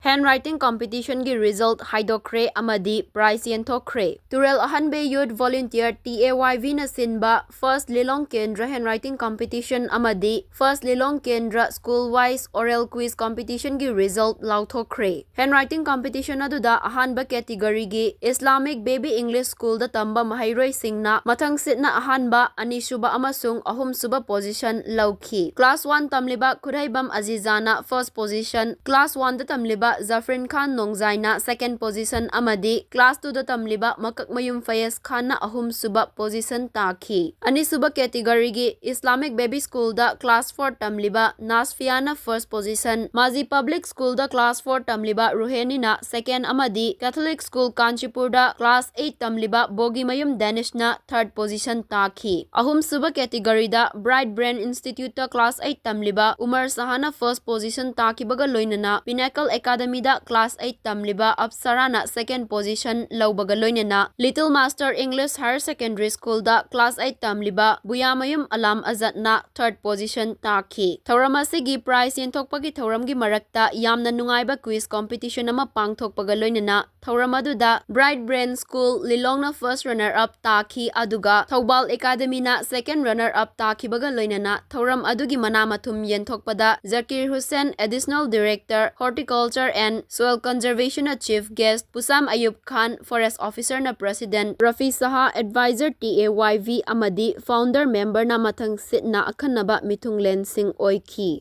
Handwriting competition gi result Handwriter Amadi prize Yenthokkhre. Turel Ahanbe Youth Volunteer TAYV na sinba first Lilong Kendra Handwriting competition Amadi first Lilong Kendra school wise oral quiz competition gi result Yenthokkhre. Handwriting competition aduda ahanba category gi Islamic Baby English School da tamba mahairoi singna mathang sitna ahanba anisuba amasung ahum suba position lauki. Class 1 tamliba Khudaibam Azizana first position, Class 1 da tamliba Zafrin Khan Nongzaina second position Amadi Class 2 da tamliba Makakmayum Fayez Khan na ahum suba position taki. Ani suba category gi Islamic Baby School da Class 4 tamliba Nasfiana first position, Mazi Public School da Class 4 tamliba Ruheni na second Amadi Catholic School Kanchipur da Class 8 tamliba Bogimayum Danish na third position taki. Ahum suba category da Bright Brain Institute da Class 8 tamliba Umar Sahana first position taki baga loinana Pinnacle Academy da Class 8 tamliba Apsarana second position laubaga loinana Little Master English Higher Secondary School da Class 8 tamliba Buyamayum Alam Azat na third position taki. Thauramasi prize Yenthokpagi thauramgi marakta yamna nungaiba quiz competition ama pangthokpaga loinana Thauramadu Bright Brain School Lilong na first runner up taki aduga Thoubal Academy na second runner up taki baga loinana Thauram adugi manamathum Yenthokpada Zakir Hussain Additional Director Horticulture and Soil Conservation na Chief Guest Pusam Ayub Khan Forest Officer na President Rafi Saha Advisor TAYV Amadi Founder Member na mathang sit na akhanaba mithunglen sing oiki.